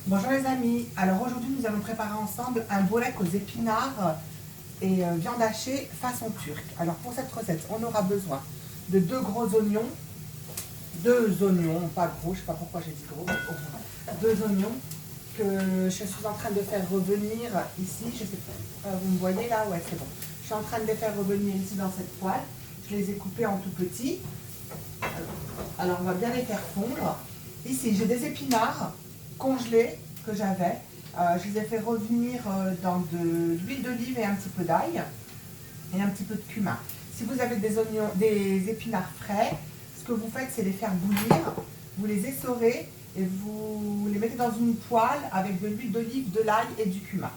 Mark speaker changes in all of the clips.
Speaker 1: Bonjour les amis, alors aujourd'hui nous allons préparer ensemble un bolek aux épinards et viande hachée façon turque. Alors pour cette recette, on aura besoin de deux oignons, pas gros, je sais pas pourquoi j'ai dit gros, deux oignons que je suis en train de faire revenir ici, je sais pas, vous me voyez là, ouais c'est bon. Je suis en train de les faire revenir ici dans cette poêle, je les ai coupés en tout petits. Alors on va bien les faire fondre. Ici j'ai des épinards congelés que j'avais. Je les ai fait revenir dans de l'huile d'olive et un petit peu d'ail et un petit peu de cumin. Si vous avez des épinards frais, ce que vous faites c'est les faire bouillir, vous les essorez et vous les mettez dans une poêle avec de l'huile d'olive, de l'ail et du cumin.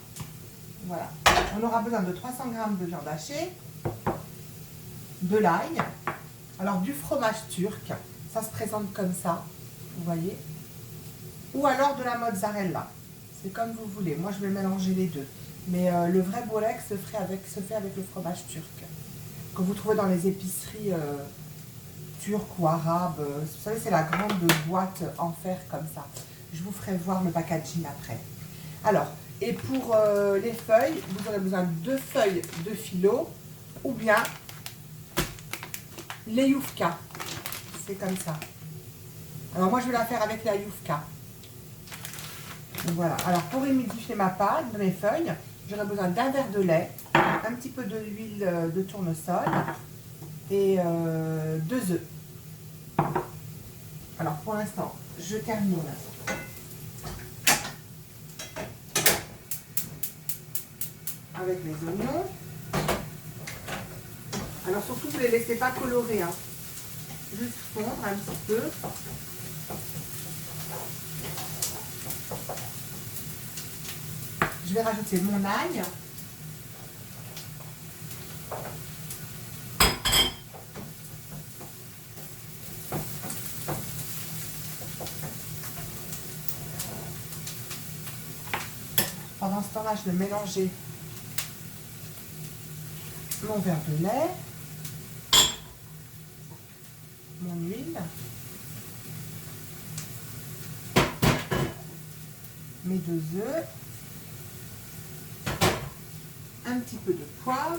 Speaker 1: Voilà. On aura besoin de 300 g de viande hachée, de l'ail, alors du fromage turc, ça se présente comme ça, vous voyez, ou alors de la mozzarella, c'est comme vous voulez. Moi je vais mélanger les deux, mais le vrai bolek se fait avec le fromage turc que vous trouvez dans les épiceries turques ou arabes. Vous savez, c'est la grande boîte en fer comme ça. Je vous ferai voir le packaging après. Alors, et pour les feuilles, vous aurez besoin de 2 feuilles de phyllo ou bien les youfka, c'est comme ça. Alors moi je vais la faire avec la youfka. Donc voilà, alors pour humidifier ma pâte, mes feuilles, j'aurai besoin d'un verre de lait, un petit peu d'huile de tournesol et 2 œufs. Alors pour l'instant, je termine avec les oignons. Alors surtout, vous ne les laissez pas colorer, hein. Juste fondre un petit peu. Je vais rajouter mon ail. Pendant ce temps-là, je vais mélanger mon verre de lait, mon huile, mes 2 œufs, un petit peu de poivre,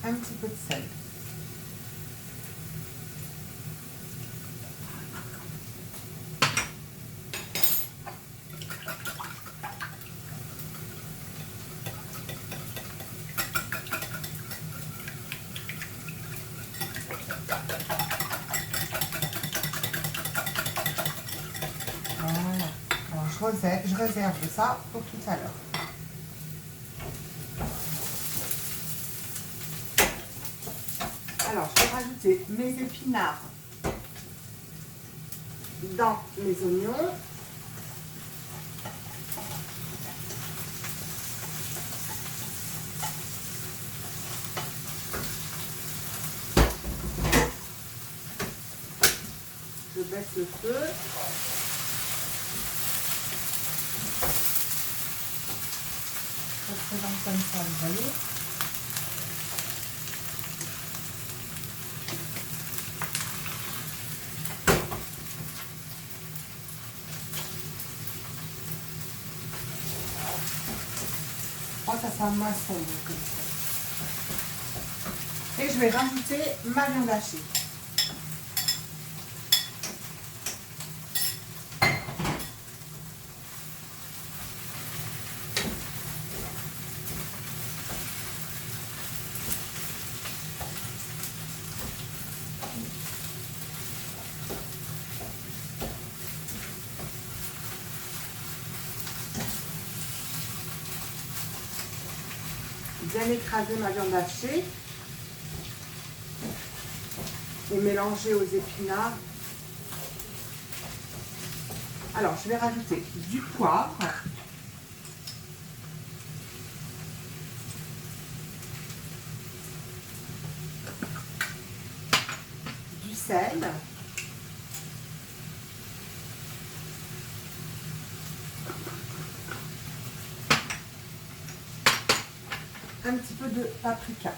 Speaker 1: un petit peu de sel. Voilà. Alors je réserve ça pour tout à l'heure. Alors je vais rajouter mes épinards dans mes oignons. Je baisse le feu. Ça se présente comme ça, vous voyez. Oh, ça sent maçon comme ça. Et je vais rajouter ma viande hachée. Bien écraser ma viande hachée et mélanger aux épinards. Alors, je vais rajouter du poivre, du sel, un petit peu de paprika.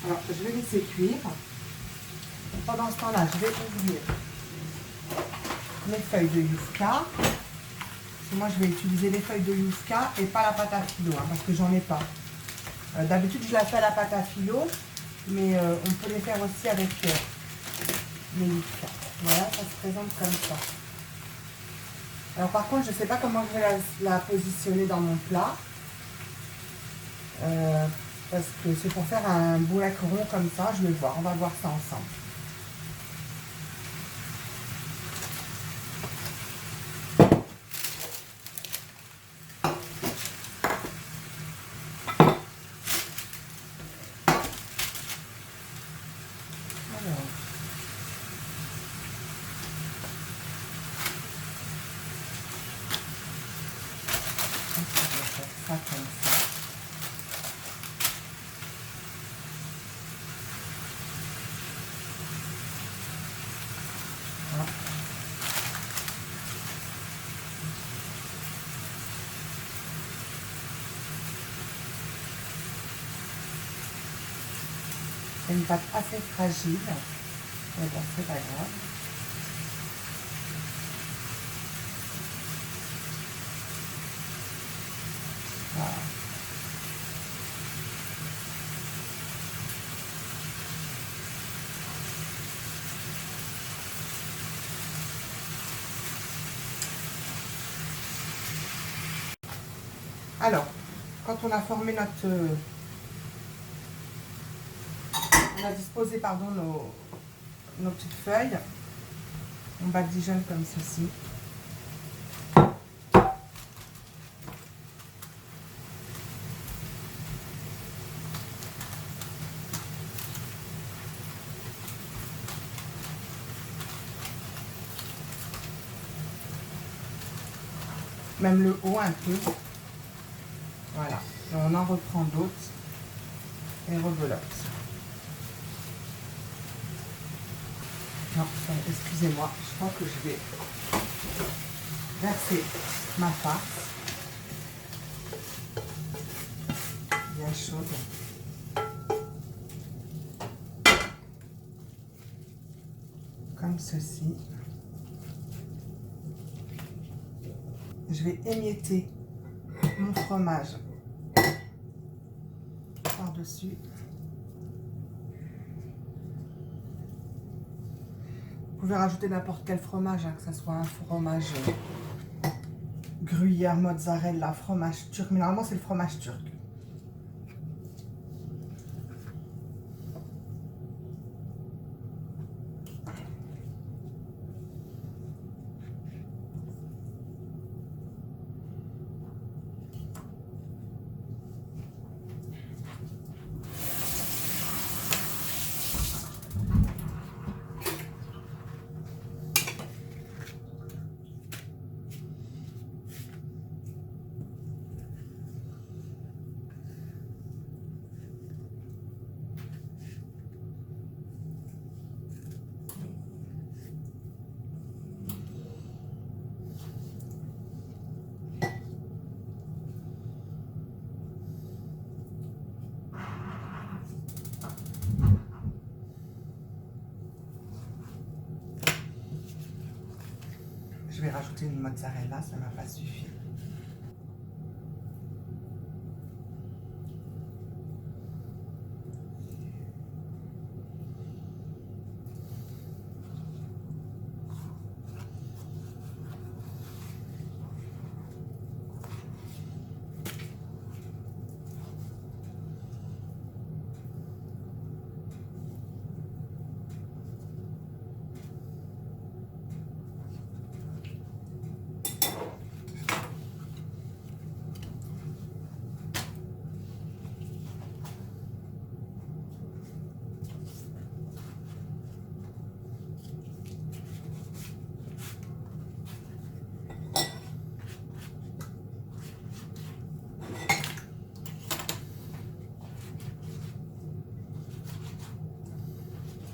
Speaker 1: Alors, je vais laisser cuire. Pendant ce temps-là, je vais ouvrir mes feuilles de Yufka. Moi, je vais utiliser les feuilles de Yufka et pas la pâte à filo, hein, parce que j'en ai pas. D'habitude, je la fais à la pâte à filo, mais on peut les faire aussi avec les Yufka. Voilà, ça se présente comme ça. Alors, par contre, je ne sais pas comment je vais la positionner dans mon plat. Parce que c'est pour faire un boulak rond comme ça, je vais voir, on va voir ça ensemble. Alors, je vais faire ça comme ça. Voilà. C'est une pâte assez fragile, mais bon, c'est pas grave. Voilà. Alors, quand on a formé notre... on a disposé, pardon, nos petites feuilles, on badigeonne comme ceci. Même le haut un peu. Voilà. Et on en reprend d'autres et rebelote. Non, excusez-moi, je crois que je vais verser ma farce bien chaude. Comme ceci. Je vais émietter mon fromage par-dessus. Vous pouvez rajouter n'importe quel fromage, hein, que ce soit un fromage gruyère, mozzarella, fromage turc. Mais normalement, c'est le fromage turc. Je vais rajouter une mozzarella, ça ne m'a pas suffi.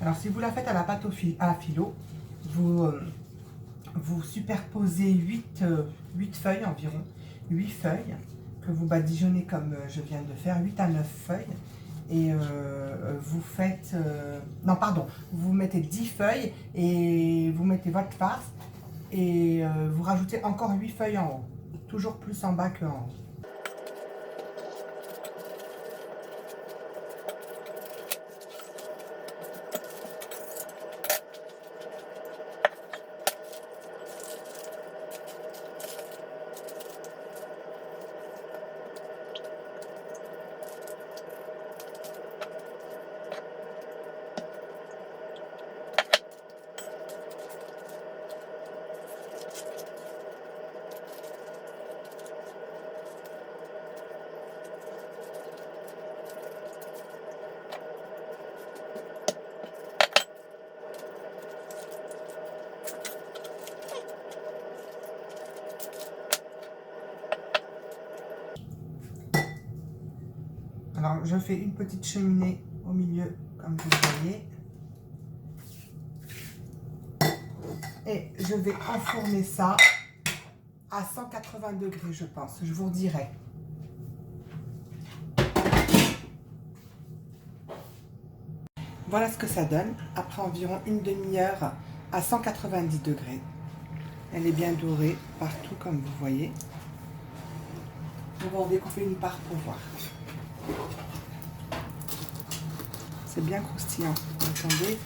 Speaker 1: Alors, si vous la faites à la pâte à filo, vous, vous superposez 8 feuilles environ, 8 feuilles que vous badigeonnez comme je viens de faire, 8 à 9 feuilles. Et vous faites... non, pardon, vous mettez 10 feuilles et vous mettez votre farce et vous rajoutez encore 8 feuilles en haut. Toujours plus en bas qu'en haut. Alors, je fais une petite cheminée au milieu, comme vous voyez. Et je vais enfourner ça à 180 degrés, je pense. Je vous redirai. Voilà ce que ça donne après environ une demi-heure à 190 degrés. Elle est bien dorée partout, comme vous voyez. On va en découper une part pour voir. C'est bien croustillant, vous entendez?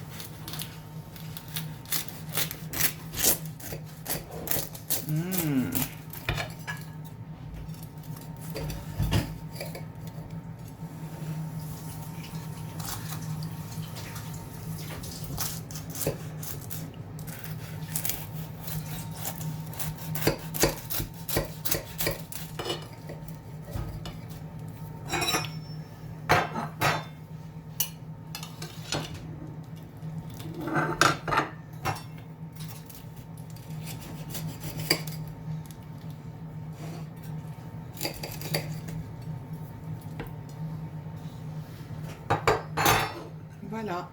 Speaker 1: Voilà.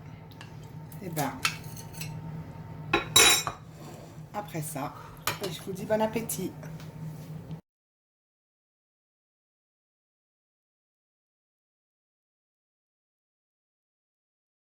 Speaker 1: Et ben, après ça, je vous dis bon appétit.